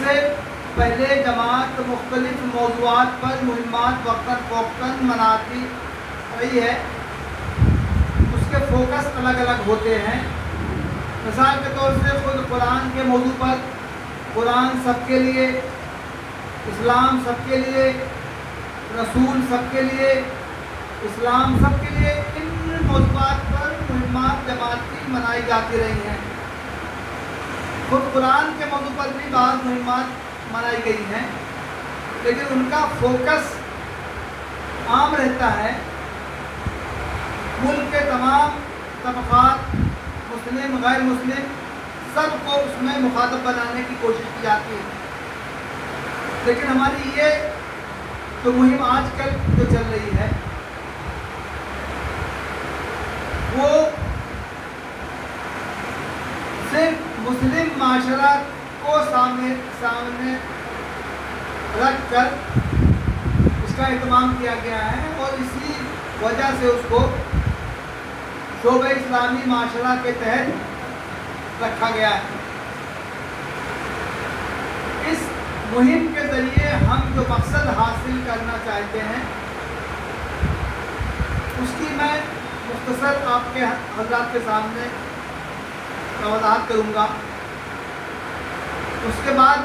سے پہلے جماعت مختلف موضوعات پر مہمات وقتاً فوقتاً مناتی رہی ہے، اس کے فوکس الگ الگ ہوتے ہیں۔ مثال کے طور سے خود قرآن کے موضوع پر قرآن سب کے لیے، اسلام سب کے لیے، رسول سب کے لیے، اسلام سب کے لیے، ان موضوعات پر مہمات جماعتی منائی جاتی رہی ہیں۔ خود قرآن کے موضوع پر بھی بعض مہمات منائی گئی ہیں، لیکن ان کا فوکس عام رہتا ہے۔ ملک کے تمام طبقات، مسلم غیر مسلم، سب کو اس میں مخاطب بنانے کی کوشش کی جاتی ہے۔ لیکن ہماری یہ جو مہم آج کل جو چل رہی ہے وہ صرف مسلم معاشرہ کو سامنے رکھ کر اس کا اہتمام کیا گیا ہے، اور اسی وجہ سے اس کو شعبہ اسلامی معاشرہ کے تحت رکھا گیا ہے۔ اس مہم کے ذریعے ہم جو مقصد حاصل کرنا چاہتے ہیں اس کی میں مختصر آپ کے حضرات کے سامنے وضاحت کروں گا۔ اس کے بعد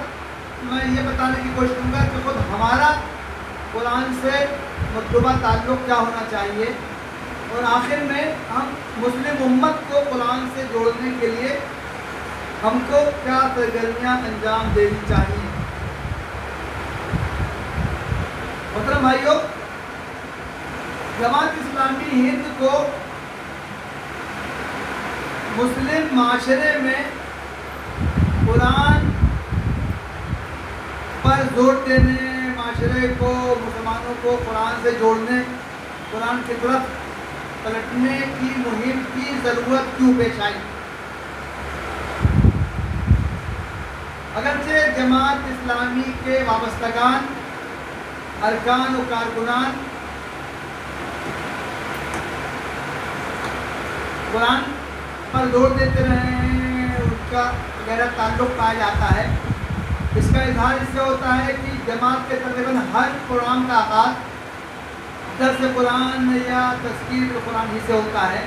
میں یہ بتانے کی کوشش کروں گا کہ خود ہمارا قرآن سے مطلوبہ تعلق کیا ہونا چاہیے، اور آخر میں ہم مسلم امت کو قرآن سے جوڑنے کے لیے ہم کو کیا سرگرمیاں انجام دینی چاہیے۔ محترم بھائیو، جماعت اسلامی ہند کو مسلم معاشرے میں قرآن پر زور دینے، معاشرے کو، مسلمانوں کو قرآن سے جوڑنے، قرآن کی طرف پلٹنے کی مہم کی ضرورت کیوں پیش آئی؟ اگرچہ جماعت اسلامی کے وابستگان، ارکان و کارکنان قرآن پر زور دیتے رہے ہیں، ان کا گہرا تعلق پایا جاتا ہے۔ اس کا اظہار اس سے ہوتا ہے کہ جماعت کے تقریباً ہر پروگرام کا آغاز درس قرآن یا تذکیر قرآن ہی سے ہوتا ہے۔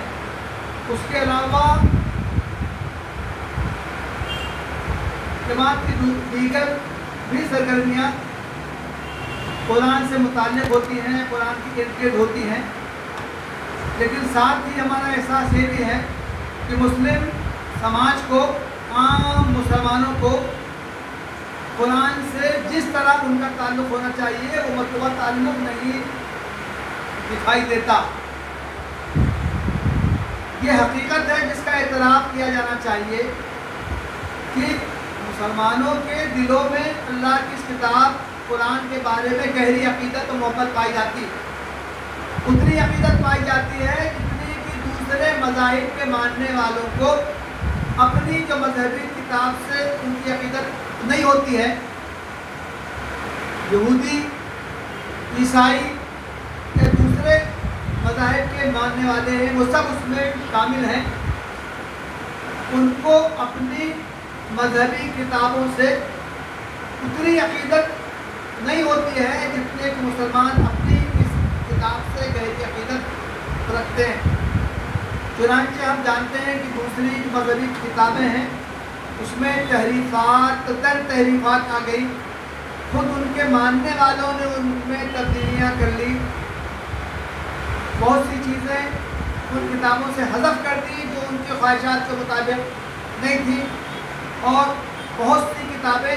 اس کے علاوہ جماعت کی دیگر بھی سرگرمیاں قرآن سے متعلق ہوتی ہیں، قرآن کی ارد گرد ہوتی ہیں، لیکن ساتھ ہی ہمارا احساس یہ بھی ہے کہ مسلم سماج کو، عام مسلمانوں کو قرآن سے جس طرح ان کا تعلق ہونا چاہیے وہ مطلوبہ تعلق نہیں دکھائی دیتا۔ یہ حقیقت ہے جس کا اعتراف کیا جانا چاہیے کہ مسلمانوں کے دلوں میں اللہ کی اس کتاب قرآن کے بارے میں گہری عقیدت و محبت پائی جاتی ہے۔ اتنی عقیدت پائی جاتی ہے جتنی کہ دوسرے مذاہب کے ماننے والوں کو اپنی جو مذہبی کتاب سے ان کی عقیدت نہیں ہوتی ہے۔ یہودی، عیسائی یا دوسرے مذاہب کے ماننے والے ہیں، وہ سب اس میں شامل ہیں۔ ان کو اپنی مذہبی کتابوں سے اتنی عقیدت نہیں ہوتی ہے جتنے کہ مسلمان اپنی اس کتاب سے گہری عقیدت رکھتے ہیں۔ چنانچہ ہم جانتے ہیں کہ دوسری مذہبی کتابیں ہیں، اس میں تحریفات در تحریفات آ گئی، خود ان کے ماننے والوں نے ان میں تبدیلیاں کر لی، بہت سی چیزیں ان کتابوں سے حذف کر دی جو ان کی خواہشات کے مطابق نہیں تھی، اور بہت سی کتابیں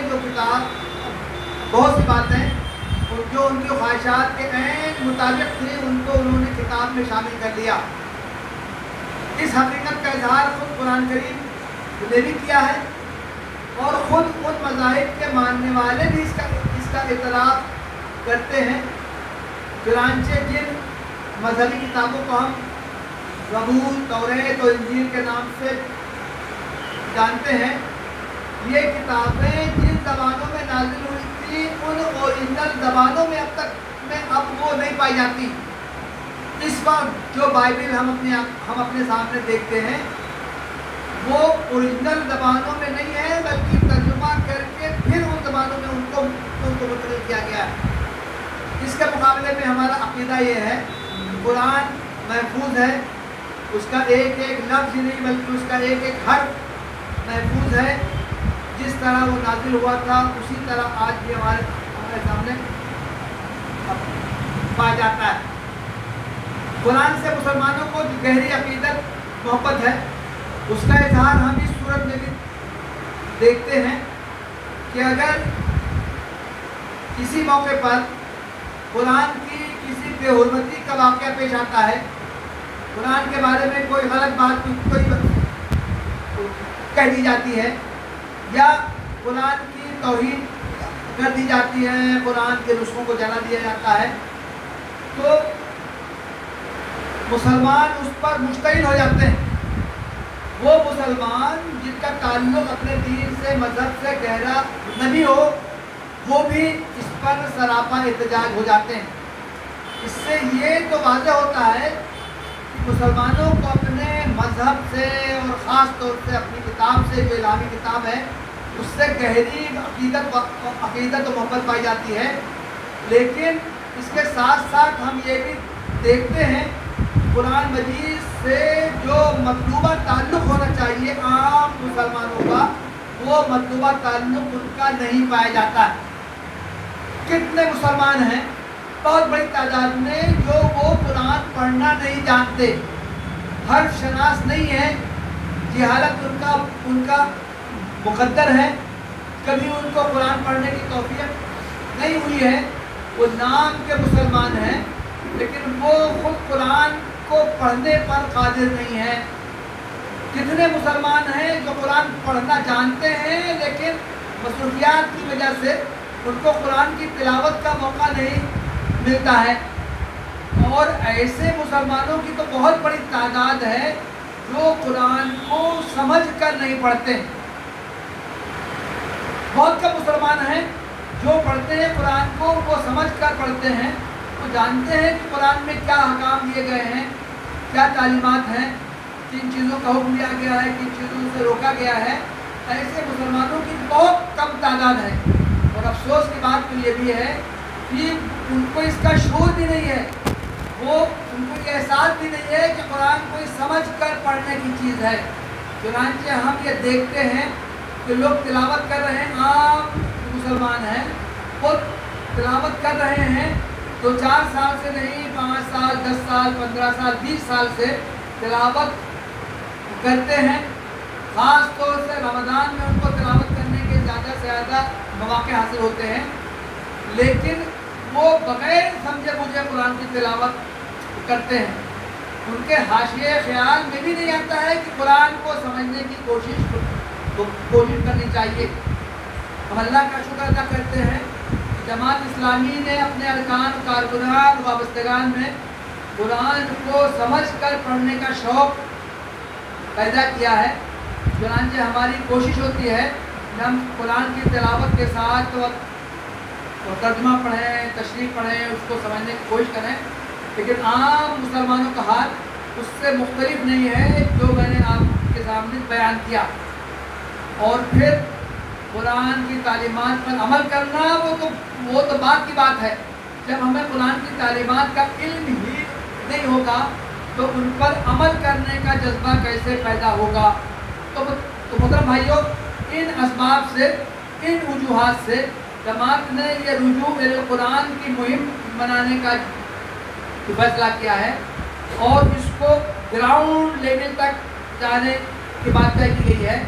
بہت سی باتیں جو ان کی خواہشات کے عین مطابق تھی ان کو انہوں نے کتاب میں شامل کر لیا۔ اس حقیقت کا اظہار خود قرآن کریم نے بھی کیا ہے، اور خود ان مذاہب کے ماننے والے بھی اس کا اعتراف کرتے ہیں۔ چنانچہ جن مذہبی کتابوں کو ہم زبور، توریت اور انجیل کے نام سے جانتے ہیں، یہ کتابیں جن زبانوں میں نازل ہوئی تھی ان اوریجنل زبانوں میں اب وہ نہیں پائی جاتی۔ اس وقت جو بائبل ہم اپنے سامنے دیکھتے ہیں وہ اوریجنل زبانوں میں نہیں ہے، بلکہ ترجمہ کر کے پھر ان زبانوں اس کے مقابلے میں ہمارا عقیدہ یہ ہے کہ قرآن محفوظ ہے، اس کا ایک ایک لفظ ہی نہیں بلکہ اس کا ایک ایک حرف محفوظ ہے، جس طرح وہ نازل ہوا تھا اسی طرح آج بھی ہمارے سامنے پایا جاتا ہے۔ قرآن سے مسلمانوں کو جو گہری عقیدت محبت ہے اس کا اظہار ہم اس صورت میں بھی دیکھتے ہیں کہ اگر کسی موقع پر قرآن کی کسی بے حرمتی کا واقعہ پیش آتا ہے، قرآن کے بارے میں کوئی غلط بات کوئی کہہ دی جاتی ہے یا قرآن کی توہین کر دی جاتی ہے، قرآن کے نسخوں کو جلا دیا جاتا ہے، تو مسلمان اس پر مشتعل ہو جاتے ہیں۔ وہ مسلمان جن کا تعلق اپنے دین سے مذہب سے گہرا نہیں ہو وہ بھی اس پر سراپا احتجاج ہو جاتے ہیں۔ اس سے یہ تو واضح ہوتا ہے کہ مسلمانوں کو اپنے مذہب سے اور خاص طور سے اپنی کتاب سے جو الہامی کتاب ہے اس سے گہری عقیدت و محبت پائی جاتی ہے، لیکن اس کے ساتھ ساتھ ہم یہ بھی دیکھتے ہیں قرآن مجید سے جو مطلوبہ تعلق ہونا چاہیے عام مسلمانوں کا، وہ مطلوبہ تعلق ان کا نہیں پایا جاتا ہے۔ کتنے مسلمان ہیں، بہت بڑی تعداد میں، جو وہ قرآن پڑھنا نہیں جانتے، حرف شناس نہیں ہے، جہالت ان کا مقدر ہے، کبھی ان کو قرآن پڑھنے کی توفیق نہیں ہوئی ہے، وہ نام کے مسلمان ہیں لیکن وہ خود قرآن کو پڑھنے پر قادر نہیں ہے۔ کتنے مسلمان ہیں جو قرآن پڑھنا جانتے ہیں لیکن مصروفیات کی وجہ سے ان کو قرآن کی تلاوت کا موقع نہیں ملتا ہے، اور ایسے مسلمانوں کی تو بہت بڑی تعداد ہے جو قرآن کو سمجھ کر نہیں پڑھتے۔ بہت کم مسلمان ہیں جو پڑھتے ہیں قرآن کو وہ سمجھ کر پڑھتے ہیں، وہ جانتے ہیں کہ قرآن میں کیا احکام دیے گئے ہیں، کیا تعلیمات ہیں، کن چیزوں کا حکم دیا گیا ہے، کن چیزوں سے روکا گیا ہے۔ ایسے مسلمانوں کی بہت کم تعداد ہے، اور افسوس کی بات تو یہ بھی ہے کہ ان کو اس کا شعور بھی نہیں ہے، ان کو یہ احساس بھی نہیں ہے کہ قرآن کوئی سمجھ کر پڑھنے کی چیز ہے۔ چنانچہ ہم یہ دیکھتے ہیں کہ لوگ تلاوت کر رہے ہیں، عام مسلمان ہیں وہ تلاوت کر رہے ہیں، 2-4 سال سے نہیں، 5 سال 10 سال 15 سال 20 سال سے تلاوت کرتے ہیں۔ خاص طور سے رمضان میں ان کو تلاوت کرنے کے زیادہ سے زیادہ مواقع حاصل ہوتے ہیں، لیکن وہ بغیر سمجھے مجھے قرآن کی تلاوت کرتے ہیں۔ ان کے حاشیے خیال میں بھی نہیں آتا ہے کہ قرآن کو سمجھنے کی کوشش کرنی چاہیے۔ ہم اللہ کا شکر ادا کرتے ہیں کہ جماعت اسلامی نے اپنے ارکان کارکنان وابستگان میں قرآن کو سمجھ کر پڑھنے کا شوق پیدا کیا ہے۔ چنانچہ ہماری کوشش ہوتی ہے کہ ہم قرآن کی تلاوت کے ساتھ ترجمہ پڑھیں، تشریح پڑھیں، اس کو سمجھنے کی کوشش کریں، لیکن عام مسلمانوں کا حال اس سے مختلف نہیں ہے جو میں نے آپ کے سامنے بیان کیا۔ اور پھر قرآن کی تعلیمات پر عمل کرنا وہ تو بات کی بات ہے۔ جب ہمیں قرآن کی تعلیمات کا علم ہی نہیں ہوگا تو ان پر عمل کرنے کا جذبہ کیسے پیدا ہوگا؟ تو محترم بھائیوں، ان اسباب سے، ان وجوہات سے جماعت نے یہ رجوع قرآن کی مہم بنانے کا فیصلہ کیا ہے، اور اس کو گراؤنڈ لیول تک جانے کی بات طے کی گئی ہے۔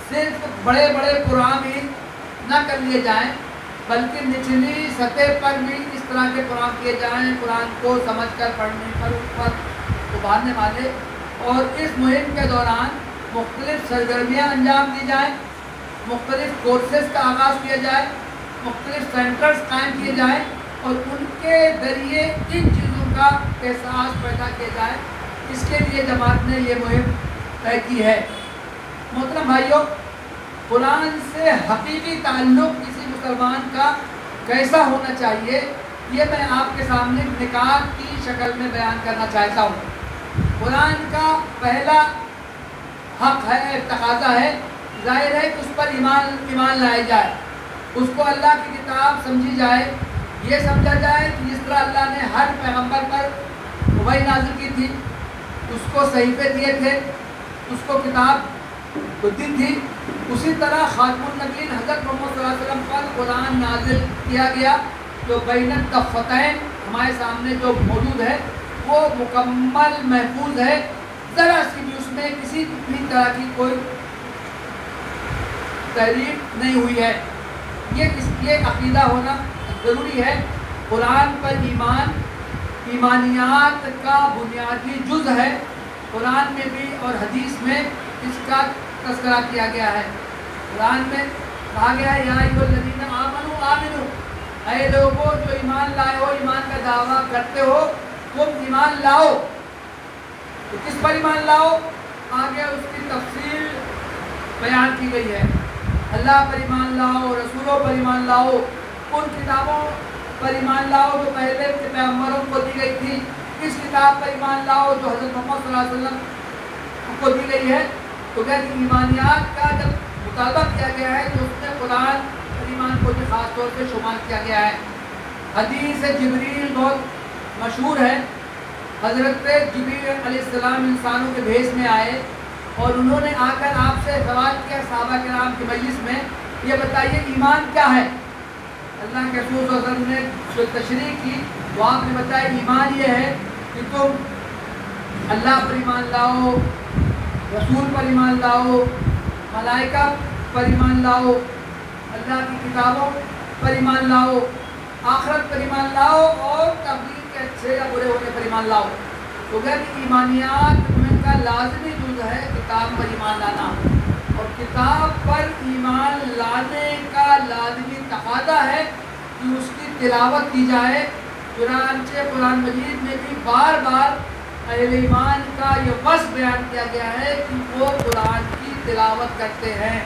صرف بڑے بڑے پروگرام ہی نہ کر لیے جائیں بلکہ نچلی سطح پر بھی اس طرح کے پروگرام کیے جائیں، قرآن کو سمجھ کر پڑھنے پر اس پر ابھارنے والے، اور اس مہم کے دوران مختلف سرگرمیاں انجام دی جائیں، مختلف کورسز کا آغاز کیا جائے، مختلف سینٹرز قائم کیے جائیں، اور ان کے ذریعے ان چیزوں کا احساس پیدا کیا جائے۔ اس کے لیے جماعت نے یہ مہم طے کی ہے۔ محترم بھائیوں، قرآن سے حقیقی تعلق کسی مسلمان کا کیسا ہونا چاہیے، یہ میں آپ کے سامنے نکات کی شکل میں بیان کرنا چاہتا ہوں۔ قرآن کا پہلا حق ہے، تقاضا ہے، ظاہر ہے کہ اس پر ایمان لائے جائے، اس کو اللہ کی کتاب سمجھی جائے، یہ سمجھا جائے کہ جس طرح اللہ نے ہر پیغمبر پر وحی نازل کی تھی، اس کو صحیفے دیے تھے، اس کو کتاب دی تھی، اسی طرح خاتم النبیین حضرت محمد صلی اللہ علیہ وسلم پر قرآن نازل کیا گیا، جو بین الدفتین ہمارے سامنے جو موجود ہے وہ مکمل محفوظ ہے، ذرا سی بھی اس میں کسی بھی طرح کی کوئی تحریف نہیں ہوئی ہے۔ یہ عقیدہ ہونا ضروری ہے۔ قرآن پر ایمان ایمانیات کا بنیادی جز ہے۔ قرآن میں بھی اور حدیث میں اس کا تذکرہ کیا گیا ہے۔ قرآن میں کہا گیا ہے یا ایھا الذین آمنوا آمنوا، اے لوگوں جو ایمان لائے ہو، ایمان کا دعویٰ کرتے ہو، تم ایمان لاؤ۔ تو کس پر ایمان لاؤ؟ آگے اس کی تفصیل بیان کی گئی ہے۔ اللہ پر ایمان لاؤ، رسولوں پر ایمان لاؤ، ان کتابوں پر ایمان لاؤ جو پہلے کے پیغمبروں کو دی گئی تھی، اس کتاب پر ایمان لاؤ جو حضرت محمد صلی اللہ علیہ وسلم کو دی گئی ہے۔ تو کہ ایمانیات کا جب مطالبہ کیا گیا ہے تو اس میں قرآن اور ایمان کو بھی خاص طور سے شمار کیا گیا ہے۔ حدیث جبریل بہت مشہور ہے۔ حضرت جبریل علیہ السلام انسانوں کے بھیس میں آئے اور انہوں نے آ کر آپ سے سوال کیا صحابہ کرام کی مجلس میں، یہ بتائیے ایمان کیا ہے؟ اللہ کے رسول صلی اللہ علیہ وسلم نے جو تشریح کی وہ آپ نے بتایا ایمان یہ ہے کہ تم اللہ پر ایمان لاؤ، رسول پر ایمان لاؤ، ملائکہ پر ایمان لاؤ، اللہ کی کتابوں پر ایمان لاؤ، آخرت پر ایمان لاؤ اور تقدیر کے اچھے یا برے ہونے پر ایمان لاؤ۔ تو کہ ایمانیات میں کا لازمی جز ہے کتاب پر ایمان لانا، اور کتاب پر ایمان لانے کا لازمی تقاضا ہے کہ اس کی تلاوت کی جائے۔ چنانچہ قرآن مجید میں بھی بار بار اہل ایمان کا یہ وصف بیان کیا گیا ہے کہ وہ قرآن کی تلاوت کرتے ہیں۔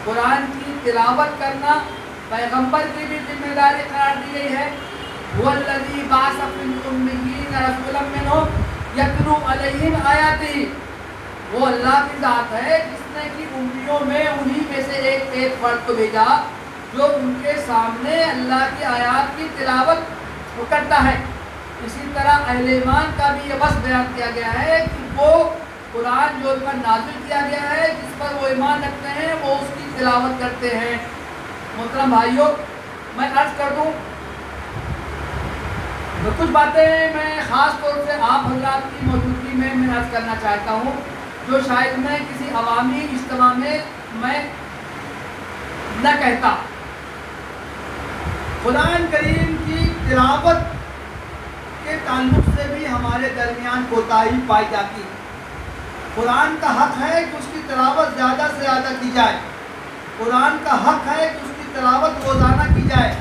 قرآن کی تلاوت کرنا پیغمبر کی بھی ذمہ داری قرار دی گئی ہے۔ هو الذی بعث فی الأمیین رسولا منہم یتلو علیہم آیاتہ، وہ اللہ کی ذات ہے جس نے کہ امیوں میں انہی میں سے ایک فرد کو بھیجا جو ان کے سامنے اللہ کی آیات کی تلاوت کرتا ہے۔ اسی طرح اہل ایمان کا بھی یہ وصف بیان کیا گیا ہے کہ وہ قرآن جو ان پر نازل کیا گیا ہے، جس پر وہ ایمان رکھتے ہیں، وہ اس کی تلاوت کرتے ہیں۔ محترم بھائیوں، میں عرض کر دوں تو کچھ باتیں میں خاص طور سے آپ حضرات کی موجودگی میں عرض کرنا چاہتا ہوں، جو شاید میں کسی عوامی اجتماع میں نہ کہتا۔ قرآن کریم کی تلاوت کے تعلق سے بھی ہمارے درمیان کوتاہی پائی جاتی ہے۔ قرآن کا حق ہے کہ اس کی تلاوت زیادہ سے زیادہ کی جائے، قرآن کا حق ہے کہ اس کی تلاوت روزانہ کی جائے۔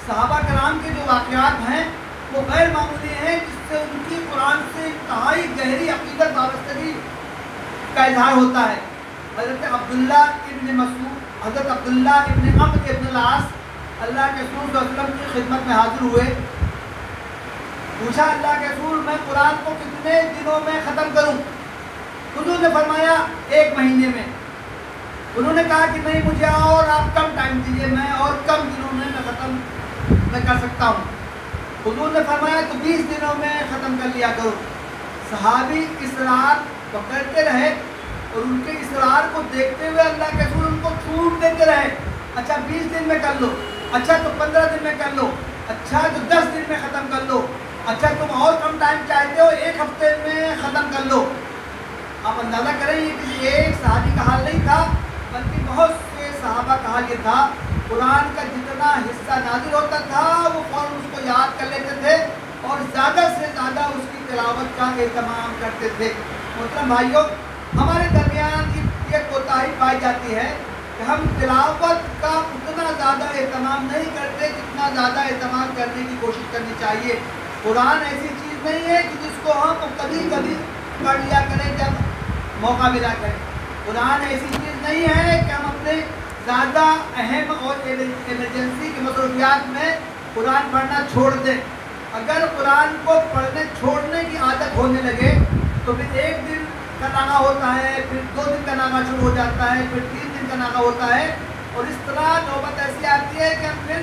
صحابہ کرام کے جو واقعات ہیں وہ غیر معمولی ہیں، جس سے ان کی قرآن سے انتہائی گہری عقیدت وابستگی کا اظہار ہوتا ہے۔ حضرت عبداللہ ابن مسعود، حضرت عبداللہ ابن عمرو ابن العاص اللہ کے رسول صلی اللہ علیہ وسلم کی خدمت میں حاضر ہوئے۔ پوچھا اللہ کے رسول میں قرآن کو کتنے دنوں میں ختم کروں؟ حضور نے فرمایا 1 مہینے میں۔ انہوں نے کہا کہ نہیں، مجھے اور آپ کم ٹائم دیجیے، میں اور کم دنوں میں ختم میں کر سکتا ہوں۔ حضور نے فرمایا تو 20 دنوں میں ختم کر لیا کرو۔ صحابی اصرار پکڑتے رہے اور ان کے اصرار کو دیکھتے ہوئے اللہ کے رسول ان کو چھوٹ دیتے رہے۔ اچھا 20 دن میں کر لو، اچھا تو 15 دن میں کر لو، اچھا تو 10 دن میں ختم کر لو، اچھا تم اور کم ٹائم چاہتے ہو 1 ہفتے میں ختم کر لو۔ آپ اندازہ کریں یہ کسی ایک صحابی کا حال نہیں تھا، بلکہ بہت سے صحابہ کا حال یہ تھا۔ قرآن کا جتنا حصہ نازل ہوتا تھا وہ فوراً اس کو یاد کر لیتے تھے اور زیادہ سے زیادہ اس کی تلاوت کا اہتمام کرتے تھے۔ محترم بھائیوں، ہمارے درمیان یہ کوتاہی پائی جاتی ہے کہ ہم تلاوت کا اتنا زیادہ اہتمام نہیں کرتے جتنا زیادہ اہتمام کرنے کی کوشش کرنی چاہیے۔ قرآن ایسی چیز نہیں ہے کہ جس کو ہم کبھی کبھی پڑھ لیا کریں جب موقع ملا کریں۔ قرآن ایسی چیز نہیں ہے کہ ہم اپنے زیادہ اہم اور ایمرجنسی کی مصروفیات میں قرآن پڑھنا چھوڑ دیں۔ اگر قرآن کو پڑھنے چھوڑنے کی عادت ہونے لگے تو پھر 1 دن کا ناغہ ہوتا ہے، پھر 2 دن کا ناغہ شروع ہو جاتا ہے، پھر 3 دن کا ناغہ ہوتا ہے، اور اس طرح نوبت ایسی آتی ہے کہ ہم پھر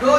2,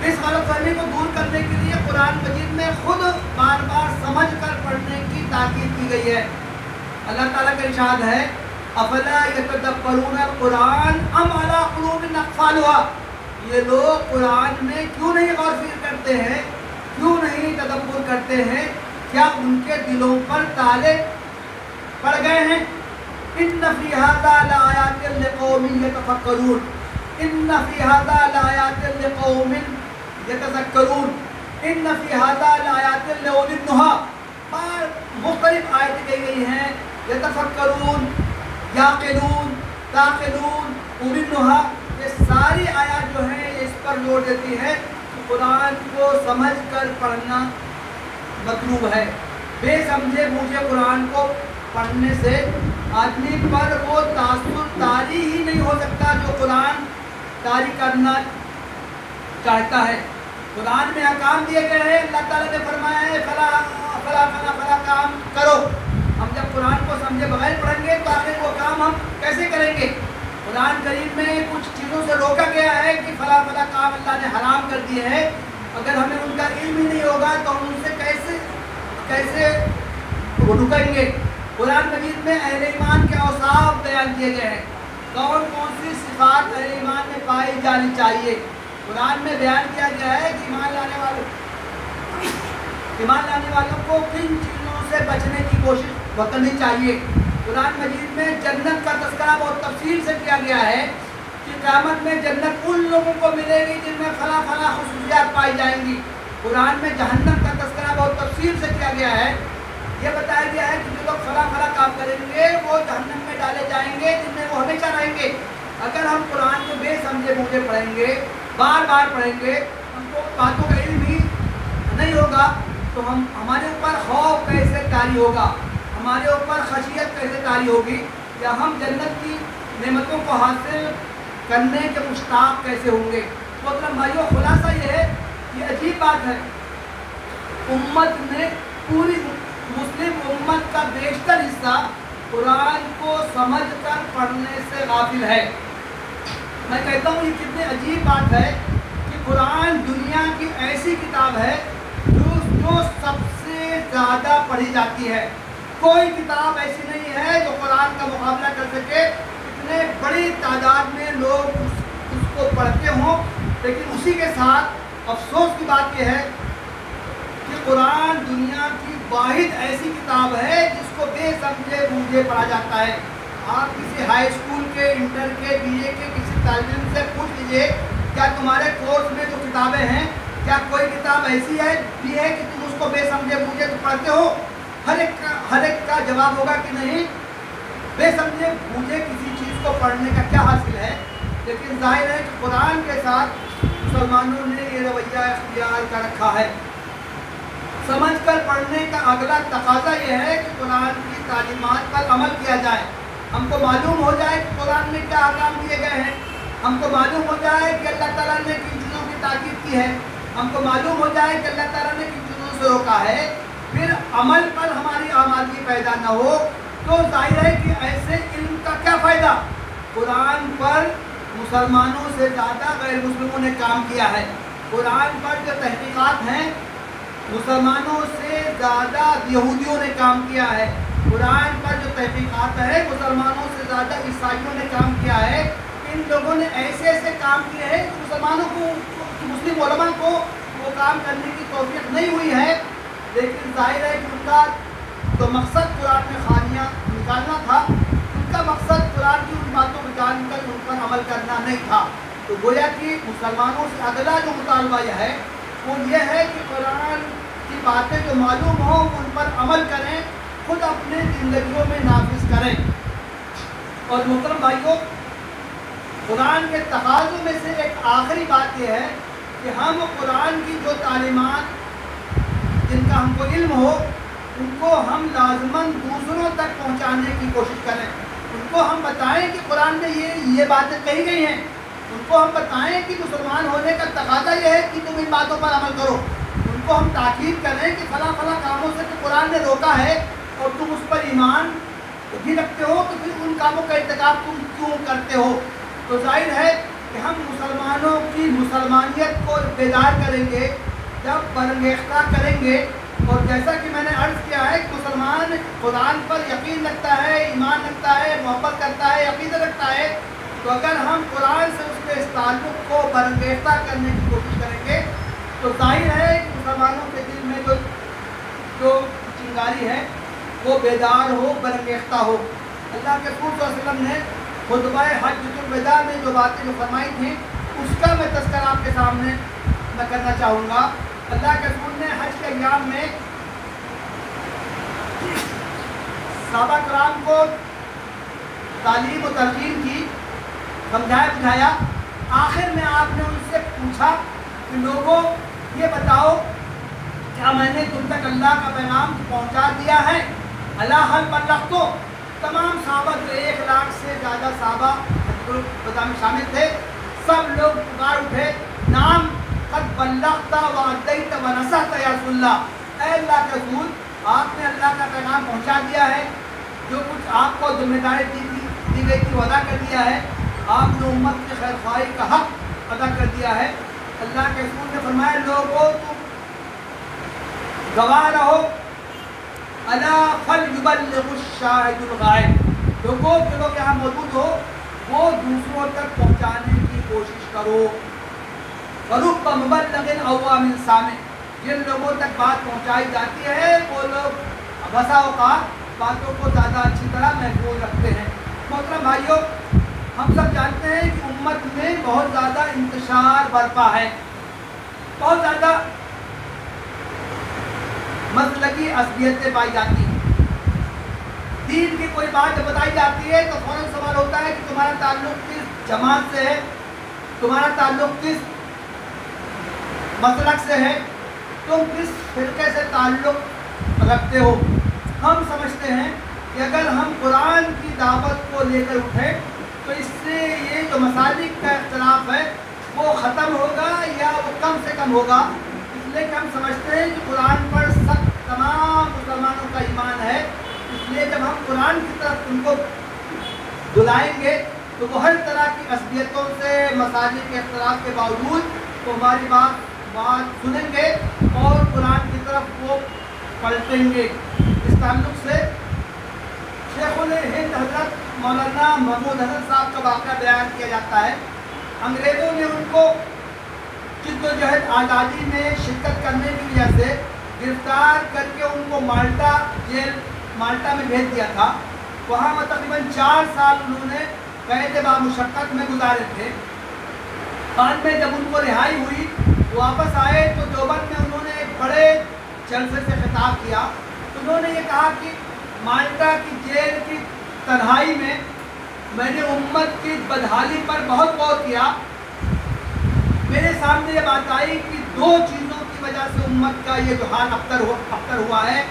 اس غلط فہمی کو دور کرنے کے لیے قرآن مجید میں خود بار بار سمجھ کر پڑھنے کی تاکید کی گئی ہے۔ اللہ تعالیٰ کا ارشاد ہے افلا یتدبرون القرآن ام علی قلوب اقفالها، یہ لوگ قرآن میں کیوں نہیں غور و فکر کرتے ہیں، کیوں نہیں تدبر کرتے ہیں، کیا ان کے دلوں پر تالے پڑ گئے ہیں؟ ان فی ھذا لآیات لقوم یتفکرون، ان فی ھذا لآیات لقوم یتذکرون، ان فی ھذا لآیات لأولی النہی، مختلف آیتیں کہی گئی ہیں، یتفکرون، یعقلون، تعقلون، اولی النہی، یہ ساری آیات جو ہیں اس پر زور دیتی ہے کہ قرآن کو سمجھ کر پڑھنا مطلوب ہے۔ بے سمجھے بوجھے قرآن کو پڑھنے سے آدمی پر وہ تاثر طاری ہی نہیں ہو سکتا جو قرآن طاری کرنا چاہتا ہے۔ قرآن میں احکام دیے گئے ہیں، اللہ تعالیٰ نے فرمایا ہے فلا فلا فلا فلا کام کرو۔ ہم جب قرآن کو سمجھے بغیر پڑھیں گے تو آخر وہ کام ہم کیسے کریں گے؟ قرآن کریم میں کچھ چیزوں سے روکا گیا ہے کہ فلا فلا کام اللہ نے حرام کر دیے ہیں، اگر ہمیں ان کا علم ہی نہیں ہوگا تو ہم ان سے کیسے رکیں گے؟ قرآن مجید میں اہل ایمان کے اوصاف بیان کیے گئے ہیں، کون کون سی صفات اہل ایمان میں پائی جانی چاہیے۔ قرآن میں بیان کیا گیا ہے کہ ایمان لانے والوں کو کن چیزوں سے بچنے کی کوشش کرنی چاہیے۔ قرآن مجید میں جنت کا تذکرہ بہت تفصیل سے کیا گیا ہے کہ قیامت میں جنت ان لوگوں کو ملے گی جن میں فلاں فلاں خصوصیات پائی جائیں گی۔ قرآن میں جہنم کا تذکرہ بہت تفصیل سے کیا گیا ہے، یہ بتایا گیا ہے کہ جو لوگ فلاں فلاں کام کریں گے وہ جہنم میں ڈالے جائیں گے جن میں وہ ہمیشہ رہیں گے۔ اگر ہم قرآن کو بے سمجھے بوجھے پڑھیں گے، بار بار پڑھیں گے، ہم کو باتوں کا علم ہی نہیں ہوگا تو ہمارے اوپر خوف کیسے طاری ہوگا، ہمارے اوپر خشیت کیسے طاری ہوگی، یا ہم جنت کی نعمتوں کو حاصل کرنے کے مشتاق کیسے ہوں گے؟ محترم بھائیو، خلاصہ یہ ہے، یہ عجیب بات ہے، امت نے پوری مسلم امت کا بیشتر حصہ قرآن کو سمجھ کر پڑھنے سے غافل ہے۔ میں کہتا ہوں یہ کتنی عجیب بات ہے کہ قرآن دنیا کی ایسی کتاب ہے جو سب سے زیادہ پڑھی جاتی ہے۔ کوئی کتاب ایسی نہیں ہے جو قرآن کا مقابلہ کر سکے، اتنے بڑی تعداد میں لوگ اس کو پڑھتے ہوں، لیکن اسی کے ساتھ افسوس کی بات یہ ہے کہ قرآن دنیا کی واحد ایسی کتاب ہے جس کو بے سمجھے بوجھے پڑھا جاتا ہے۔ آپ کسی ہائی اسکول کے، انٹر کے، بی اے کے کسی طالب علم سے پوچھ لیجئے کیا تمہارے کورس میں جو کتابیں ہیں کیا کوئی کتاب ایسی ہے بھی ہے کہ تم اس کو بے سمجھے بوجھے تو پڑھتے ہو؟ ہر ایک کا جواب ہوگا کہ نہیں، بے سمجھے بوجھے کسی چیز کو پڑھنے کا کیا حاصل ہے۔ لیکن ظاہر ہے کہ قرآن کے ساتھ مسلمانوں نے یہ رویہ اختیار کر رکھا ہے۔ سمجھ کر پڑھنے کا اگلا تقاضا یہ ہے کہ قرآن کی تعلیمات پر عمل کیا جائے، ہم کو معلوم ہو جائے کہ قرآن میں کیا احکام دیے گئے ہیں، ہم کو معلوم ہو جائے کہ اللہ تعالیٰ نے کن چیزوں کی تاکید کی ہے، ہم کو معلوم ہو جائے کہ اللہ تعالیٰ نے کن چیزوں سے روکا ہے، پھر عمل پر ہماری آمادگی پیدا نہ ہو تو ظاہر ہے کہ ایسے علم کا کیا فائدہ۔ قرآن پر مسلمانوں سے زیادہ غیر مسلموں نے کام کیا ہے، قرآن پر جو تحقیقات ہیں مسلمانوں سے زیادہ یہودیوں نے کام کیا ہے، قرآن پر جو تحقیقات ہے مسلمانوں سے زیادہ عیسائیوں نے کام کیا ہے۔ ان لوگوں نے ایسے ایسے کام کیے ہیں کہ مسلمانوں کو، مسلم علماء کو وہ کام کرنے کی توفیق نہیں ہوئی ہے، لیکن ظاہر ہے کہ ان کا جو مقصد قرآن میں خانیاں نکالنا تھا، ان کا مقصد قرآن کی ان باتوں کو جان کر ان پر عمل کرنا نہیں تھا۔ تو گویا کہ مسلمانوں سے اگلا جو مطالبہ یہ ہے وہ یہ ہے کہ قرآن کی باتیں جو معلوم ہوں ان پر عمل کریں، خود اپنے زندگیوں میں نافذ کریں۔ اور محترم بھائیوں، قرآن کے تقاضوں میں سے ایک آخری بات یہ ہے کہ ہم قرآن کی جو تعلیمات جن کا ہم کو علم ہو ان کو ہم لازماً دوسروں تک پہنچانے کی کوشش کریں، ان کو ہم بتائیں کہ قرآن میں یہ باتیں کہی گئی ہیں، ان کو ہم بتائیں کہ مسلمان ہونے کا تقاضا یہ ہے کہ تم ان باتوں پر عمل کرو، ان کو ہم تاکید کریں کہ فلاں فلاں کاموں سے کہ قرآن نے روکا ہے اور تم اس پر ایمان بھی رکھتے ہو تو پھر ان کاموں کا ارتکاب تم کیوں کرتے ہو۔ تو ظاہر ہے کہ ہم مسلمانوں کی مسلمانیت کو بیدار کریں گے، جب برانگیختہ کریں گے. اور جیسا کہ میں نے عرض کیا ہے کہ مسلمان قرآن پر یقین رکھتا ہے، ایمان رکھتا ہے، محبت کرتا ہے، عقیدہ رکھتا ہے. تو اگر ہم قرآن سے اس کے اس تعلق کو برانگیختہ کرنے کی کوشش کریں گے تو ظاہر ہے کہ مسلمانوں کے دل میں جو چنگاری ہے وہ بیدار ہو، برانگیختہ ہو. اللہ کے رسول صلی اللہ علیہ وسلم نے خطبہ حجۃ الوداع میں جو باتیں جو فرمائی تھیں اس کا میں تذکرہ آپ کے سامنے میں کرنا چاہوں گا. اللہ کے رسول نے حج کے ایام میں صحابہ کرام کو تعلیم و تلقین کی، سمجھایا بجھایا. آخر میں آپ نے ان سے پوچھا کہ لوگوں یہ بتاؤ کیا میں نے تم تک اللہ کا پیغام پہنچا دیا ہے؟ اللہ حل بلغت. تو تمام صحابہ جو 1 لاکھ سے زیادہ صحابہ حجۃ الوداع میں شامل تھے، سب لوگ پکار اٹھے، نام قد بلغت وادیت ونصحت یا رسول اللہ. اے اللہ کے رسول، آپ نے اللہ کا پیغام پہنچا دیا ہے، جو کچھ آپ کو ذمہ داری دی گئی تھی وہ ادا کر دیا ہے، آپ نے امت کی خیر خواہی کا حق ادا کر دیا ہے. اللہ کے رسول نے فرمایا لوگوں تم گواہ رہو، الا فلیبلغ الشاہد الغائب. لوگوں جو لوگ یہاں موجود ہو وہ دوسروں تک پہنچانے کی کوشش کرو. ورب مبلغ اوعى من سامع. جن لوگوں تک بات پہنچائی جاتی ہے وہ لوگ بسا اوقات باتوں کو زیادہ اچھی طرح محفوظ رکھتے ہیں. محترم بھائیوں، ہم سب جانتے ہیں کہ امت میں بہت زیادہ انتشار برپا ہے، بہت زیادہ مسلکی عصبیتیں پائی جاتی ہیں. دین کی کوئی بات جب بتائی جاتی ہے تو فوراً سوال ہوتا ہے کہ تمہارا تعلق کس جماعت سے ہے، تمہارا تعلق کس مسلک سے ہے، تم کس فرقے سے تعلق رکھتے ہو. ہم سمجھتے ہیں کہ اگر ہم قرآن کی دعوت کو لے کر اٹھیں تو اس سے یہ جو مسالک کا اختلاف ہے وہ ختم ہوگا یا وہ کم سے کم ہوگا. اس لیے کہ ہم سمجھتے ہیں کہ قرآن پر سب تمام مسلمانوں کا ایمان ہے. اس لیے جب ہم قرآن کی طرف ان کو بلائیں گے تو وہ ہر طرح کی عصبیتوں سے، مسالک کے اختلاف کے باوجود وہ ہماری بات سنیں گے اور قرآن کی طرف وہ پلٹیں گے. اس تعلق سے شیخ الہند حضرت مولانا محمود حسن صاحب کا واقعہ بیان کیا جاتا ہے. انگریزوں نے ان کو جد و جہد آزادی میں شرکت کرنے کی وجہ سے گرفتار کر کے ان کو مالٹا جیل، مالٹا میں بھیج دیا تھا. وہاں تقریباً 4 سال انہوں نے قید بامشقت میں گزارے تھے. بعد میں جب ان کو رہائی ہوئی واپس آئے تو دیوبند میں انہوں نے ایک بڑے جلسے سے خطاب کیا. تو انہوں نے یہ کہا کہ مالٹا کی جیل کی تنہائی میں نے امت کی بدحالی پر بہت غور کیا. میرے سامنے یہ بات آئی کہ 2 چیزوں کی وجہ سے امت کا یہ جو حال ابتر ہوا ہے.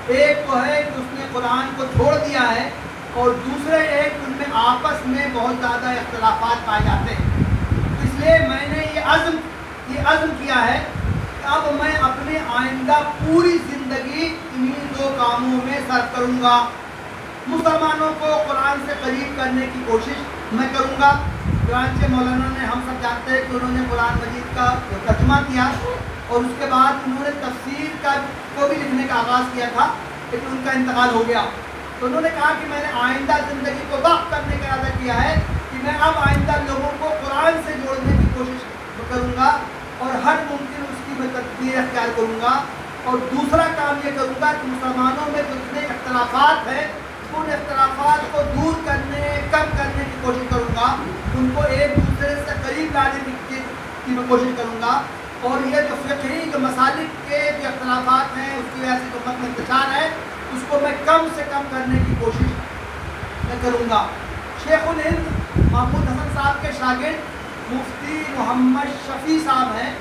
ایک تو ہے کہ اس نے قرآن کو چھوڑ دیا ہے، اور دوسرے ایک ان میں آپس میں بہت زیادہ اختلافات پائے جاتے ہیں. اس لیے میں نے یہ عزم کیا ہے کہ اب میں اپنے آئندہ پوری زندگی انہی 2 کاموں میں صرف کروں گا. مسلمانوں کو قرآن سے قریب کرنے کی کوشش میں کروں گا. چنانچہ مولانا نے، ہم سب جانتے ہیں کہ انہوں نے قرآن مجید کا ترجمہ کیا اور اس کے بعد انہوں نے تفسیر کو بھی لکھنے کا آغاز کیا تھا، لیکن ان کا انتقال ہو گیا. تو انہوں نے کہا کہ میں نے آئندہ زندگی کو وقف کرنے کا ارادہ کیا ہے کہ میں اب آئندہ لوگوں کو قرآن سے جوڑنے کی کوشش کروں گا اور ہر ممکن اس کی میں تدبیر اختیار کروں گا. اور دوسرا کام یہ کروں گا کہ مسلمانوں میں جتنے اختلافات ہیں ان اختلافات کو دور کرنے، کم کرنے کی کوشش کروں گا. ان کو ایک دوسرے سے قریب لانے کی میں کوشش کروں گا. اور یہ جو فقہی جو مسالک کے جو اختلافات ہیں اس کی وجہ سے جو امت میں انتشار ہے اس کو میں کم سے کم کرنے کی کوشش میں کروں گا. شیخ الہند محمود حسن صاحب کے شاگرد مفتی محمد شفیع صاحب ہیں.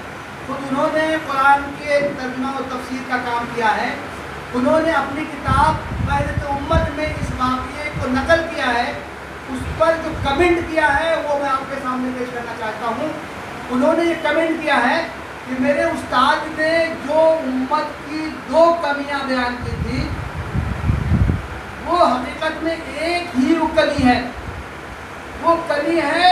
خود انہوں نے قرآن کے ترجمہ و تفسیر کا کام کیا ہے. انہوں نے اپنی کتاب قاعدۃ امت میں اس واقعے کو نقل کیا ہے. اس پر جو کمنٹ کیا ہے وہ میں آپ کے سامنے پیش کرنا چاہتا ہوں. انہوں نے یہ کمنٹ کیا ہے کہ میرے استاد نے جو امت کی 2 کمیاں بیان کی تھی وہ حقیقت میں ایک ہی وہ کمی ہے. وہ کمی ہے